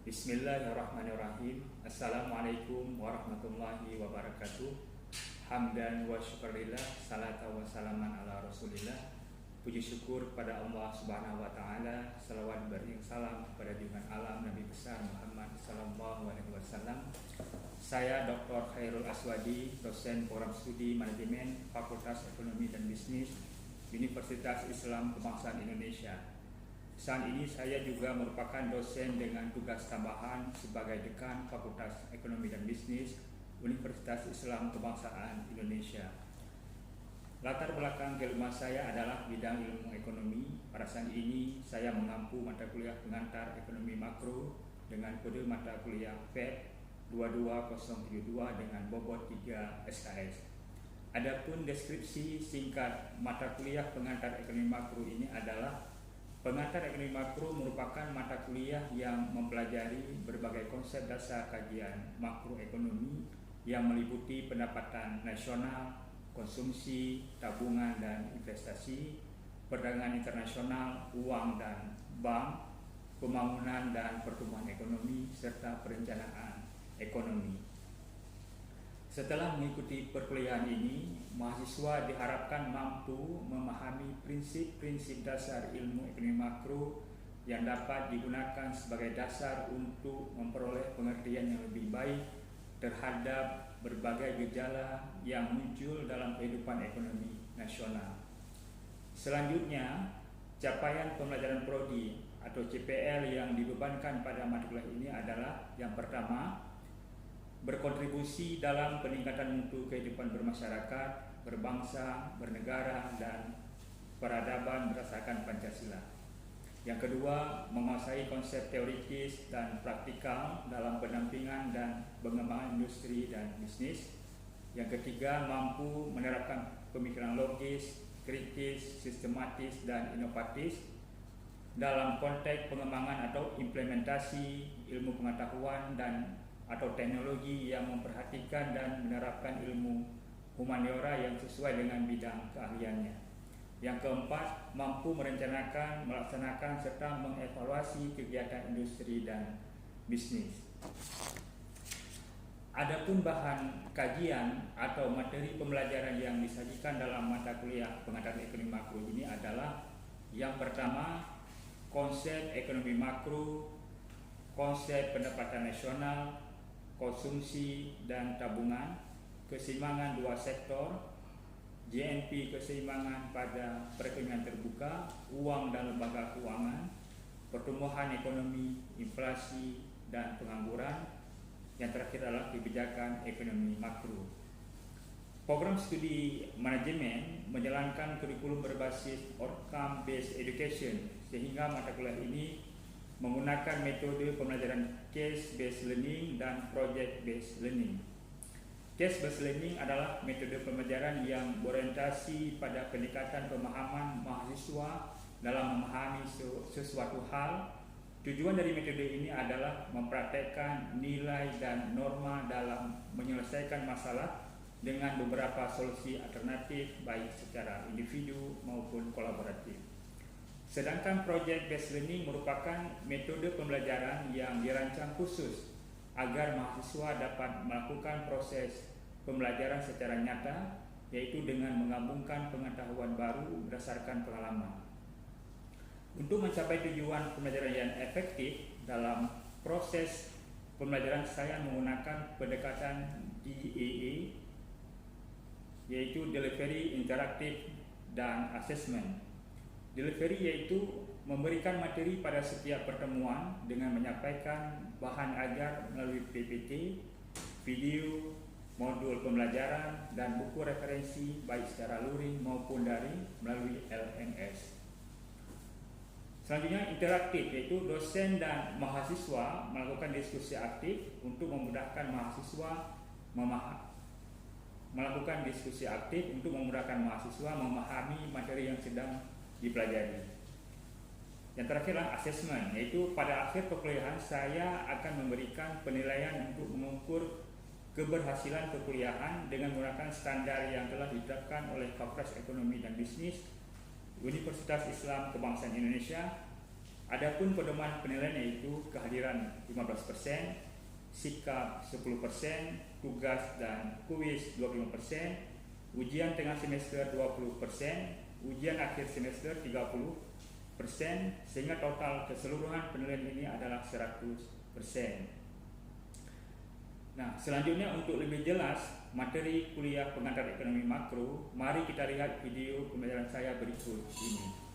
Bismillahirrahmanirrahim. Assalamualaikum warahmatullahi wabarakatuh. Hamdan wa syukurillah, salata wa salaman ala rasulillah. Puji syukur kepada Allah subhanahu wa ta'ala, salawat beriring salam kepada junjungan alam Nabi besar Muhammad sallallahu alaihi wasallam. Saya Dr. Khairul Aswadi, dosen program studi manajemen Fakultas Ekonomi dan Bisnis Universitas Islam Kebangsaan Indonesia. Saat ini saya juga merupakan dosen dengan tugas tambahan sebagai dekan Fakultas Ekonomi dan Bisnis Universitas Islam Kebangsaan Indonesia. Latar belakang keilmuan saya adalah bidang ilmu ekonomi. Pada saat ini saya mengampu mata kuliah pengantar ekonomi makro dengan kode mata kuliah FEB 22072 dengan bobot 3 SKS. Adapun deskripsi singkat mata kuliah pengantar ekonomi makro ini adalah: pengantar ekonomi makro merupakan mata kuliah yang mempelajari berbagai konsep dasar kajian makroekonomi yang meliputi pendapatan nasional, konsumsi, tabungan dan investasi, perdagangan internasional, uang dan bank, pembangunan dan pertumbuhan ekonomi, serta perencanaan ekonomi. Setelah mengikuti perkuliahan ini, mahasiswa diharapkan mampu memahami prinsip-prinsip dasar ilmu ekonomi makro yang dapat digunakan sebagai dasar untuk memperoleh pengertian yang lebih baik terhadap berbagai gejala yang muncul dalam kehidupan ekonomi nasional. Selanjutnya, capaian pembelajaran prodi atau CPL yang dibebankan pada mata kuliah ini adalah: yang pertama, berkontribusi dalam peningkatan mutu kehidupan bermasyarakat, berbangsa, bernegara, dan peradaban berdasarkan Pancasila. Yang kedua, menguasai konsep teoritis dan praktikal dalam pendampingan dan pengembangan industri dan bisnis. Yang ketiga, mampu menerapkan pemikiran logis, kritis, sistematis, dan inovatif dalam konteks pengembangan atau implementasi ilmu pengetahuan dan atau teknologi yang memperhatikan dan menerapkan ilmu humaniora yang sesuai dengan bidang keahliannya. Yang keempat, mampu merencanakan, melaksanakan, serta mengevaluasi kegiatan industri dan bisnis. Adapun bahan kajian atau materi pembelajaran yang disajikan dalam mata kuliah pengantar ekonomi makro ini adalah: yang pertama, konsep ekonomi makro, konsep pendapatan nasional, konsumsi dan tabungan, keseimbangan dua sektor, GNP keseimbangan pada perekonomian terbuka, uang dan lembaga keuangan, pertumbuhan ekonomi, inflasi dan pengangguran. Yang terakhir adalah kebijakan ekonomi makro. Program studi manajemen menjalankan kurikulum berbasis outcome based education, sehingga mata kuliah ini menggunakan metode pembelajaran case-based learning dan project-based learning. Case-based learning adalah metode pembelajaran yang berorientasi pada peningkatan pemahaman mahasiswa dalam memahami sesuatu hal. Tujuan dari metode ini adalah mempraktekkan nilai dan norma dalam menyelesaikan masalah dengan beberapa solusi alternatif, baik secara individu maupun kolaboratif. Sedangkan project based learning merupakan metode pembelajaran yang dirancang khusus agar mahasiswa dapat melakukan proses pembelajaran secara nyata, yaitu dengan menggabungkan pengetahuan baru berdasarkan pengalaman. Untuk mencapai tujuan pembelajaran yang efektif dalam proses pembelajaran, saya menggunakan pendekatan DAA, yaitu Delivery, Interaktif, dan Assessment. Delivery yaitu memberikan materi pada setiap pertemuan dengan menyampaikan bahan ajar melalui PPT, video, modul pembelajaran, dan buku referensi baik secara luring maupun daring melalui LMS. Selanjutnya, interaktif yaitu dosen dan mahasiswa melakukan diskusi aktif untuk memudahkan mahasiswa memahami materi yang sedang dipelajari. Yang terakhir adalah assessment, yaitu pada akhir perkuliahan saya akan memberikan penilaian untuk mengukur keberhasilan perkuliahan dengan menggunakan standar yang telah ditetapkan oleh Fakultas Ekonomi dan Bisnis Universitas Islam Kebangsaan Indonesia Adapun pedoman penilaian yaitu kehadiran 15%, sikap 10%, tugas dan kuis 25%, ujian tengah semester 20%, ujian akhir semester 30%, sehingga total keseluruhan penilaian ini adalah 100%. Nah, selanjutnya untuk lebih jelas materi kuliah pengantar ekonomi makro, mari kita lihat video pembelajaran saya berikut ini.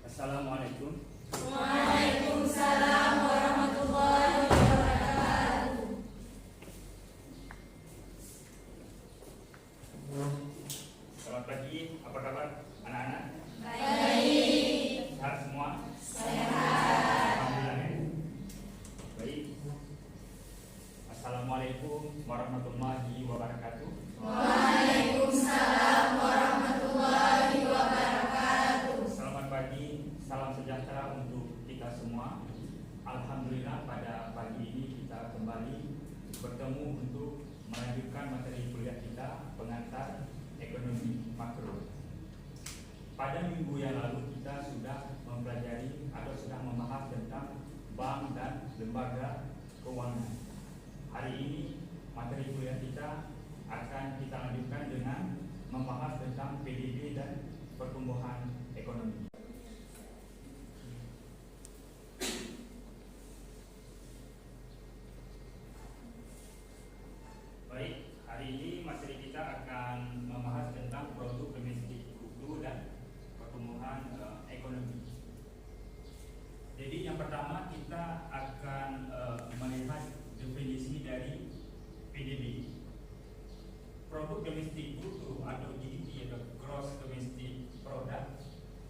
Assalamualaikum. Waalaikumsalam warahmatullahi wabarakatuh. Selamat pagi, apa kabar anak-anak? Baik. Sehat semua? Sehat. Alhamdulillah ya. Baik. Assalamualaikum warahmatullahi wabarakatuh. Waalaikumsalam warahmatullahi wabarakatuh. Selamat pagi, salam sejahtera untuk kita semua. Alhamdulillah pada pagi ini kita kembali bertemu untuk melanjutkan materi kuliah kita pengantar ekonomi makro. Pada minggu yang lalu kita sudah mempelajari atau sudah membahas tentang bank dan lembaga keuangan. Hari ini materi kuliah kita akan kita lanjutkan dengan membahas tentang PDB dan pertumbuhan ekonomi. Baik, hari ini materi kita akan membahas tentang produk domestik bruto dan pertumbuhan ekonomi. Jadi yang pertama kita akan melihat definisi dari PDB. Produk domestik bruto atau GDP atau Gross Domestic Product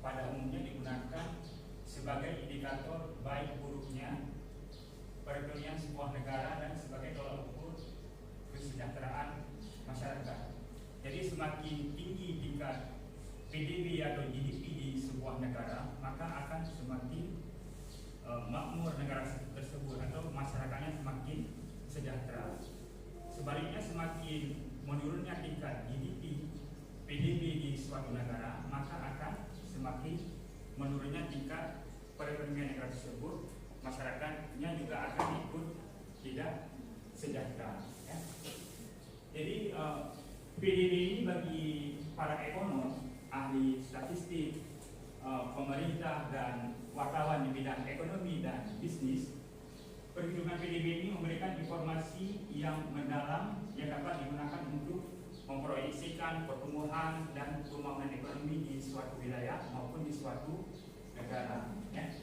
pada umumnya digunakan sebagai indikator baik buruknya perekonomian sebuah negara dan sebagai tolak ukur kesejahteraan masyarakat. Jadi semakin tinggi tingkat PDB atau GDP di sebuah negara, maka akan semakin makmur negara tersebut atau masyarakatnya semakin sejahtera. Sebaliknya semakin menurunnya tingkat GDP PDB di suatu negara, maka akan semakin menurunnya tingkat perekonomian negara tersebut, masyarakatnya juga akan ikut tidak sejahtera. Ya. Jadi PDB ini bagi para ekonom, ahli statistik, pemerintah dan wartawan di bidang ekonomi dan bisnis, perhitungan PDB ini memberikan informasi yang mendalam yang dapat digunakan untuk memproyeksikan pertumbuhan dan pembangunan ekonomi di suatu wilayah maupun di suatu negara. Ya.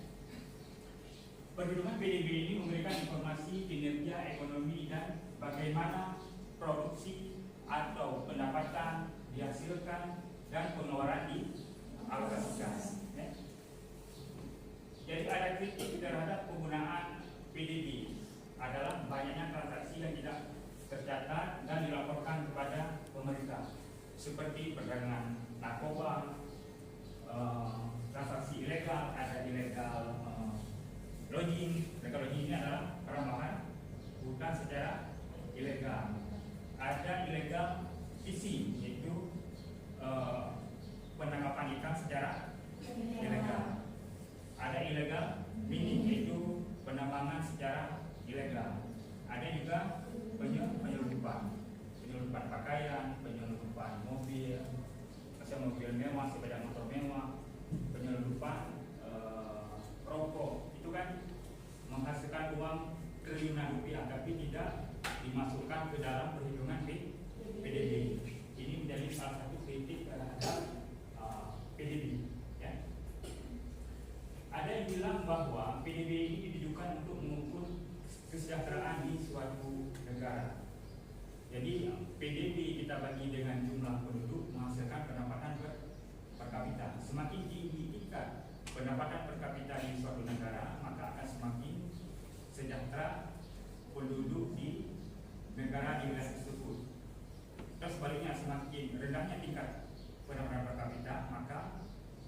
Perhitungan PDB ini memberikan informasi kinerja ekonomi dan bagaimana produksi atau pendapatan dihasilkan dan pengeluaran dialokasikan. Ya. Jadi ada kritik terhadap penggunaan PDB adalah banyaknya transaksi yang tidak tercatat dan dilaporkan kepada pemerintah, seperti perdagangan narkoba, transaksi ilegal, ada ilegal lodging. Ilegal lodging ini adalah perambahan hutan secara ilegal. Ada ilegal fishing, yaitu penangkapan ikan secara ilegal. Ada ilegal mining, yaitu penambangan secara ilegal. Ada juga penyelundupan pakaian, penyelundupan mobil, mobil mewah, sepeda motor mewah, penyelundupan rokok. Itu kan menghasilkan uang triliunan rupiah, tapi tidak dimasukkan ke dalam perhitungan PDB. Ini menjadi salah satu kritik terhadap PDB. Ya. Ada yang bilang bahwa PDB ini ditujukan untuk mengukur kesejahteraan di suatu negara. Jadi PDB kita bagi dengan jumlah penduduk menghasilkan pendapatan per kapita. Semakin tinggi tingkat pendapatan per kapita di suatu negara, maka akan semakin sejahtera penduduk di negara di wilayah tersebut. Dan sebaliknya, semakin rendahnya tingkat pendapatan per kapita, maka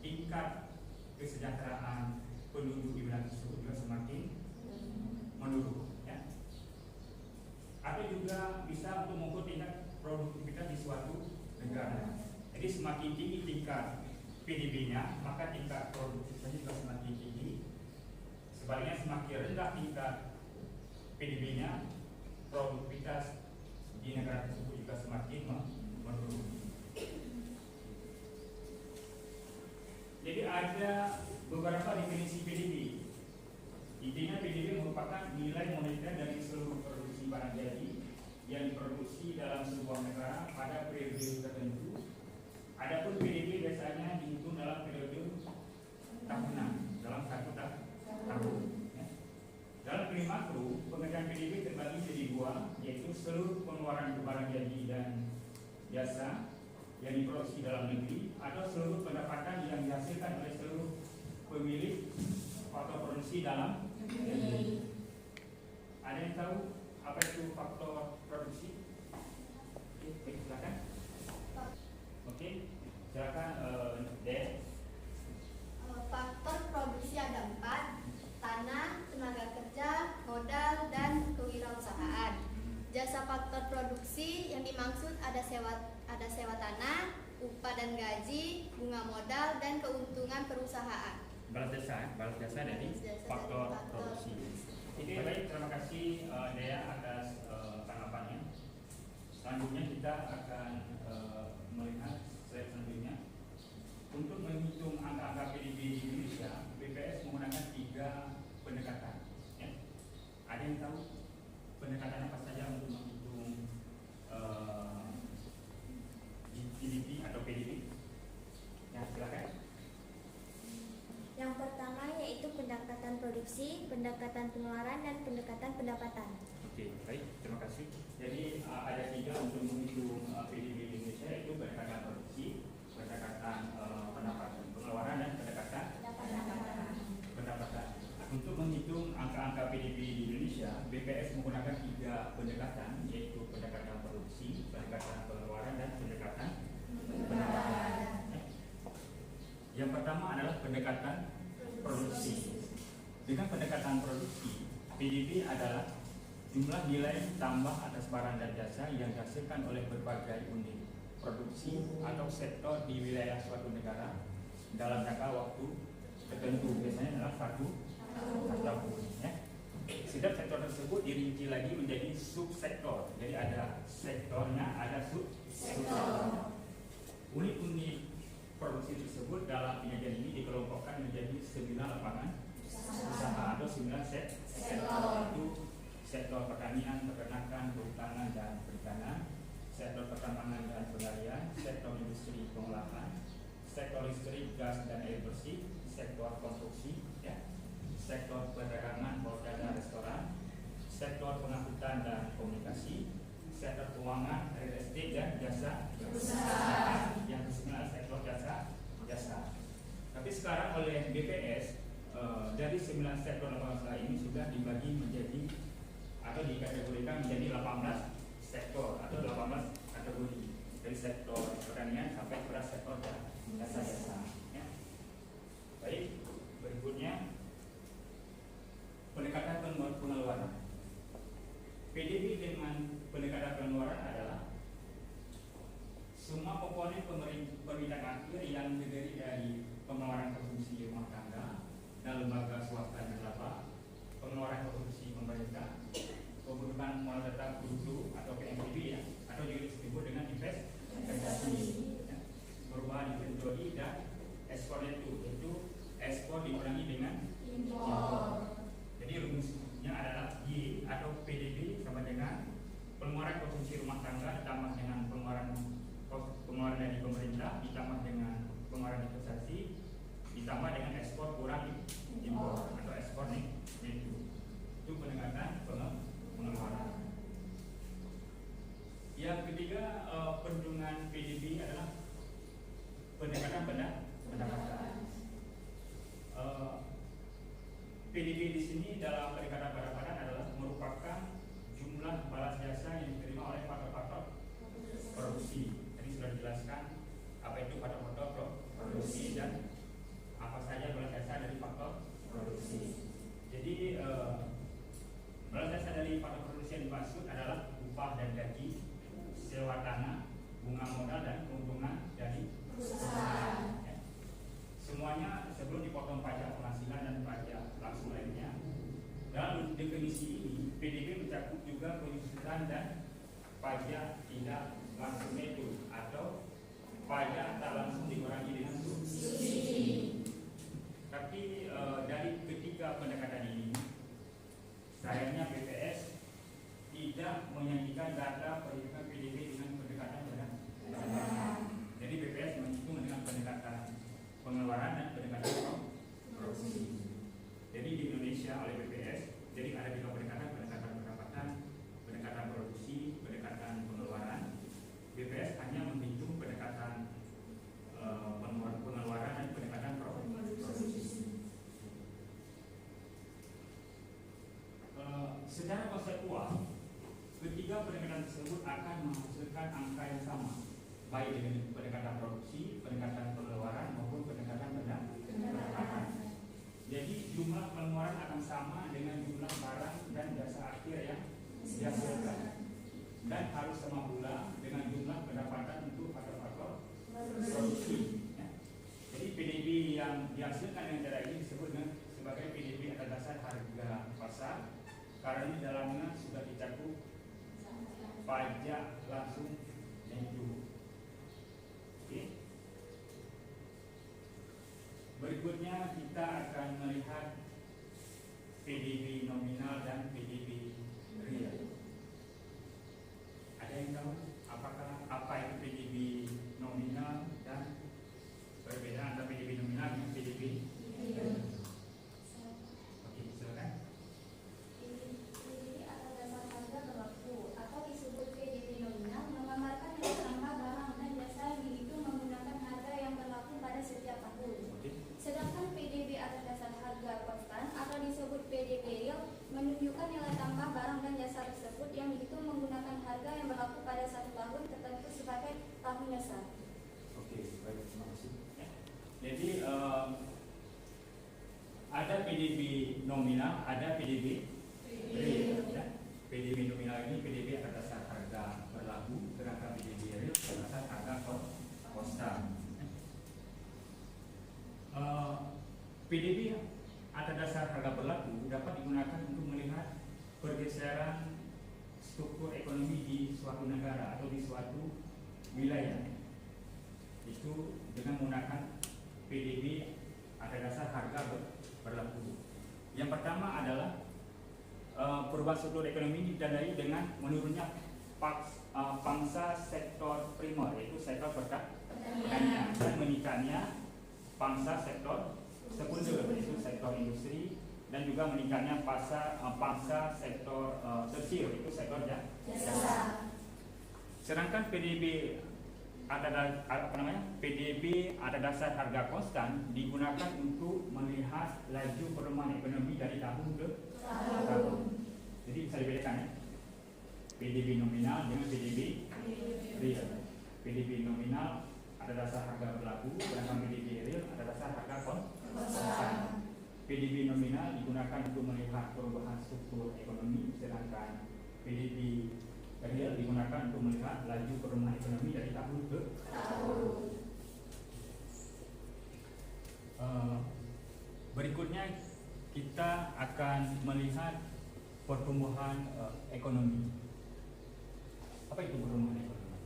tingkat kesejahteraan penduduk di wilayah tersebut juga semakin menurun, ya. Atau juga bisa untuk mengukur tingkat produktivitas di suatu negara. Jadi semakin tinggi tingkat PDB-nya, maka tingkat produktivitasnya juga semakin tinggi. Sebaliknya semakin rendah tingkat PDB-nya, produktivitas di negara tersebut juga semakin menurun. Jadi ada beberapa definisi PDB. Intinya PDB merupakan nilai moneter dari seluruh produksi barang jadi yang diproduksi dalam sebuah negara pada periode tertentu. Adapun PDB biasanya dihitung dalam periode tahunan, dalam satu tahun. Dalam periode makro, pengertian PDB terbagi jadi dua, yaitu seluruh pengeluaran barang jadi dan jasa yang diproduksi dalam negeri atau seluruh pendapatan yang dihasilkan oleh seluruh pemilik faktor produksi dalam negeri. Ada yang tahu apa itu faktor produksi? Oke, silakan. Oke, silakan Dek. Faktor produksi ada 4: tanah, tenaga kerja, modal, dan kewirausahaan. Jasa faktor produksi yang dimaksud ada sewa tanah, upah dan gaji, bunga modal, dan keuntungan perusahaan. Balas jasa dari faktor produksi. Oke, baik, terima kasih Dea atas tanggapannya. Selanjutnya kita akan melihat slide selanjutnya. Untuk menghitung angka-angka PDB di Indonesia, BPS menggunakan 3 pendekatan. Ya. Ada yang tahu pendekatan apa saja untuk menghitung GDP atau PDB? Ya, silakan. Yang pertama yaitu pendekatan produksi, pendekatan pengeluaran, dan pendekatan pendapatan. Oke, baik, terima kasih. Jadi ada 3 untuk menghitung PDB di Indonesia, yaitu pendekatan produksi, pendekatan pendapatan pengeluaran, dan pendekatan pendapatan. Untuk menghitung angka-angka PDB di Indonesia, BPS menggunakan 3 pendekatan, yaitu pendekatan produksi, pendekatan pengeluaran, dan pendekatan pendapatan. Yang pertama adalah pendekatan produksi. Dengan pendekatan produksi, PDB adalah jumlah nilai tambah atas barang dan jasa yang dihasilkan oleh berbagai unit produksi atau sektor di wilayah suatu negara dalam jangka waktu tertentu, biasanya adalah satu tahun. Ya. Setiap sektor tersebut dirinci lagi menjadi subsektor. Jadi ada sektornya, ada subsektor. Unit-unit produksi tersebut dalam penyajian ini dikelompokkan menjadi 9 lapangan usaha atau 9 sektor, itu sektor pertanian, peternakan, kehutanan, dan perikanan, sektor pertambangan dan penggalian, sektor industri pengolahan, sektor listrik, gas dan air bersih, sektor konstruksi, ya, sektor perdagangan, hotel dan restoran, sektor pengangkutan dan komunikasi, sektor keuangan, real estate, dan jasa usaha. Yang kesembilan sektor jasa. Tapi sekarang oleh BPS dari 9 sektor lapangan usaha ini sudah dibagi menjadi atau dikategorikan menjadi 18 sektor atau 18 kategori, dari sektor pertanian sampai ke sektor jasa. Ya. Baik, berikutnya pendekatan pengeluaran. PDB dengan pendekatan pengeluaran adalah semua komponen permintaan akhir yang terdiri dari pengeluaran konsumsi rumah tangga dan lembaga swasta dan laba, pengeluaran konsumsi pemerintah, kebutuhan modal tetap bruto atau PNBP, ya, atau juga disebut dengan investasi, ya, berubah inventory dan ekspor itu ekspor dikurangi dengan impor. Jadi rumusnya adalah Y atau PDB sama dengan pengeluaran konsumsi rumah tangga ditambah dengan pengeluaran dari pemerintah ditambah dengan pengeluaran investasi ditambah dengan ekspor kurang impor atau ekspor neto. Itu pendekatan pengeluaran. Yang ketiga, perhitungan PDB adalah pendekatan pendapatan. PDB di sini dalam pendekatan pendapatan adalah merupakan jumlah balas jasa yang diterima oleh faktor-faktor produksi. Tadi sudah dijelaskan apa itu faktor-faktor produksi dan apa saja balas jasa dari faktor produksi. Jadi dasar dari faktor produksi yang dimaksud adalah upah dan gaji, sewa tanah, bunga modal dan keuntungan dari perusahaan. Ya. Semuanya sebelum dipotong pajak penghasilan dan pajak langsung lainnya. Dalam definisi ini, PDB mencakup juga penghasilan dan pajak tidak langsung neto atau pajak tak langsung dikurangi dengan subsidi. Tapi dari ketiga pendekatan ini, sayangnya BPS tidak menyajikan data perhitungan PDB dengan pendekatan pendapatan. Jadi BPS menghitung dengan pendekatan pengeluaran dan pendekatan produksi. Jadi di Indonesia oleh BPS, jadi ada tiga pendekatan pendapatan, pendekatan produksi, pendekatan pengeluaran. BPS hanya menghitung pendekatan pengeluaran dan pendekatan produksi. Secara konseptual, ketiga pendekatan tersebut akan menghasilkan angka yang sama, baik dengan pendekatan produksi, pendekatan pengeluaran maupun pendekatan pendapatan. Jadi jumlah pengeluaran akan sama dengan jumlah barang dan jasa akhir yang dihasilkan, dan harus sama pula dengan jumlah pendapatan untuk faktor-faktor produksi. Ya. Jadi PDB yang dihasilkan dengan cara ini disebut sebagai PDB atas dasar harga pasar, karena di dalamnya sudah dicakup pajak langsung neto. Oke. Berikutnya kita akan melihat PDB nominal dan PDB real. Ada yang tahu apa itu PDB nominal dan perbedaan antara PDB nominal dengan PDB real? Oke, silakan. PDB atas dasar harga berlaku atau disebut PDB nominal menggambarkan nilai tambah barang dan jasa yang dihitung menggunakan harga yang berlaku pada setiap tahun. Sedangkan PDB atas dasar harga konstan atau disebut PDB real menunjukkan nilai tambah barang dan jasa tersebut yang dihitung menggunakan harga yang berlaku pada satu tahun tertentu sebagai tahun dasar. Oke, baik, terima kasih. Jadi ada PDB nominal, ada PDB real. Ya. PDB nominal ini PDB atas dasar harga berlaku, sedangkan PDB real atas dasar harga konstan. PDB atas dasar harga berlaku dapat digunakan untuk melihat pergeseran struktur ekonomi di suatu negara atau di suatu wilayah. Itu dengan menggunakan PDB atas dasar harga berlaku. Yang pertama adalah perubahan struktur ekonomi ditandai dengan menurunnya pangsa sektor primer, yaitu sektor pertanian, dan meningkatnya pangsa sektor sekunder, yaitu sektor industri, dan juga meningkatnya pangsa sektor tersier, yaitu sektor jasa. Sedangkan PDB atas dasar harga konstan digunakan untuk melihat laju perkembangan ekonomi dari tahun ke tahun. Jadi bisa dibedakan ya, PDB nominal dengan PDB real. PDB nominal atas dasar harga berlaku, sedangkan PDB real atas dasar harga konstan. PDB nominal digunakan untuk melihat perubahan struktur ekonomi, sedangkan PDB real digunakan untuk melihat laju perkembangan ekonomi dari tahun ke tahun. Berikutnya kita akan melihat pertumbuhan ekonomi. Apa itu pertumbuhan ekonomi?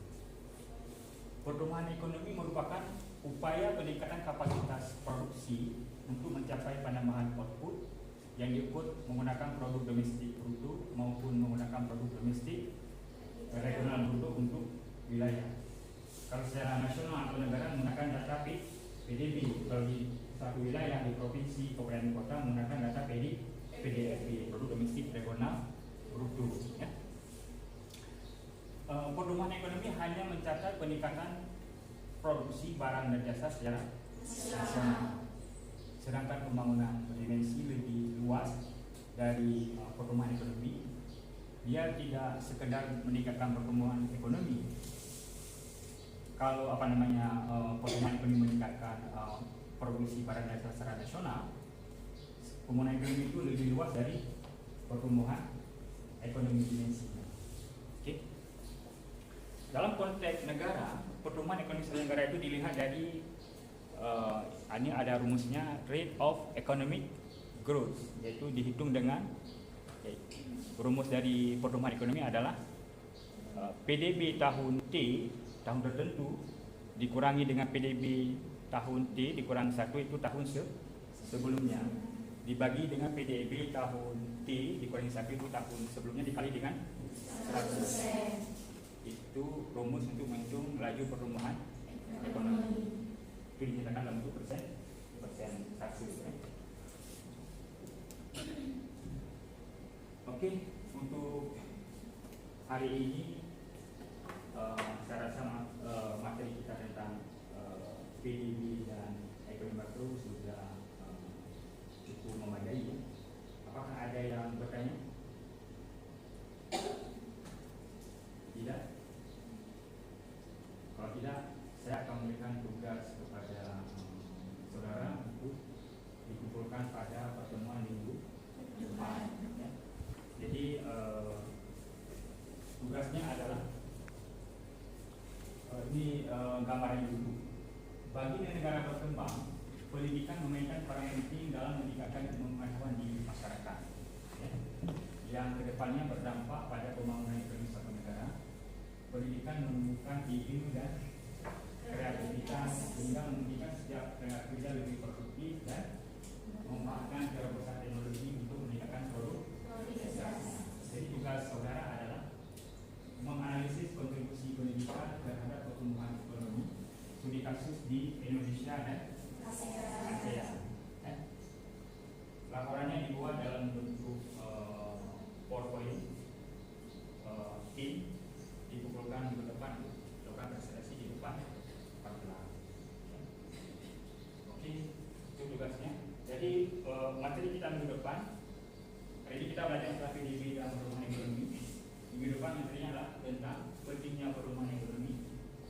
Pertumbuhan ekonomi merupakan upaya peningkatan kapasitas produksi untuk mencapai penambahan output yang diukur menggunakan produk domestik bruto maupun menggunakan produk domestik regional bruto untuk wilayah. Kalau secara nasional atau negara menggunakan data PDB, kalau di satu wilayah di provinsi, kabupaten kota menggunakan data PDRB, produk domestik regional bruto. Ya. Pertumbuhan ekonomi hanya mencatat peningkatan produksi barang dan jasa secara nasional. Sedangkan pembangunan berdimensi lebih luas dari pertumbuhan ekonomi, dia tidak sekedar meningkatkan pertumbuhan ekonomi. Kalau pertumbuhan ekonomi meningkatkan produksi barang dan jasa secara nasional, Pemulihan ekonomi itu lebih luas dari pertumbuhan ekonomi dimensi. Okay. Dalam konteks negara, pertumbuhan ekonomi sebuah negara itu dilihat dari ini ada rumusnya rate of economic growth, yaitu dihitung dengan rumus dari pertumbuhan ekonomi adalah PDB tahun T tahun tertentu dikurangi dengan PDB tahun T dikurangi 1 itu tahun sebelumnya, dibagi dengan PDB tahun T dikurangi 1 itu tahun sebelumnya dikali dengan 100%. Itu rumus untuk menghitung laju pertumbuhan ekonomi. Itu dinyatakan dalam bentuk persentase. Oke, untuk hari ini saya rasa materi kita tentang PDB dan ekonomi makro sudah cukup memadai. Apakah ada yang bertanya? Tidak? Kalau tidak, saya akan memberikan tugas kepada saudara untuk dikumpulkan pada pertemuan minggu depan. Ya. Jadi tugasnya adalah ini gambaran dulu. Bagi negara berkembang, pendidikan memainkan peran penting dalam meningkatkan pengetahuan di masyarakat. Ya. Yang kedepannya berdampak pada pembangunan ekonomi suatu negara. Pendidikan menumbuhkan ilmu dan kreativitas sehingga memungkinkan setiap tenaga kerja lebih produktif dan memanfaatkan terobosan teknologi untuk meningkatkan produktivitas. Jadi tugas saudara adalah menganalisis kontribusi pendidikan terhadap pertumbuhan ekonomi studi kasus di Indonesia dan ASEAN. Laporannya dibuat dalam bentuk PowerPoint, tim dikumpulkan di depan, lakukan presentasi di depan parkiran. Oke, itu tugasnya. Jadi materi kita minggu depan, hari ini kita belajar tentang PDB dan pertumbuhan ekonomi. Minggu depan materinya adalah tentang pentingnya pertumbuhan ekonomi,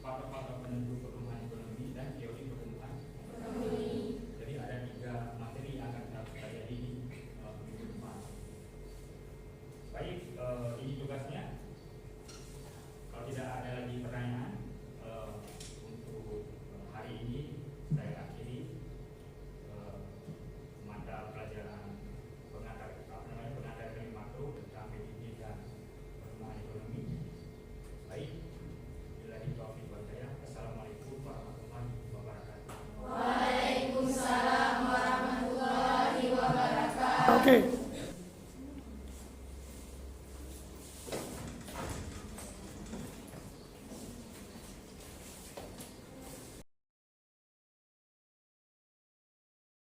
faktor-faktor penentu pertumbuhan ekonomi dan teori pertumbuhan ekonomi. Jadi ada 3 materi yang akan kita pelajari di minggu depan. Baik, ini tugasnya. Kalau tidak ada lagi pertanyaan untuk hari ini, saya akhiri mata pelajaran pengantar ekonomi makro tentang PDB dan pertumbuhan ekonomi. Baik, billahi taufiq wal hidayah. Assalamualaikum warahmatullahi wabarakatuh. Waalaikumsalam warahmatullahi wabarakatuh. Okay.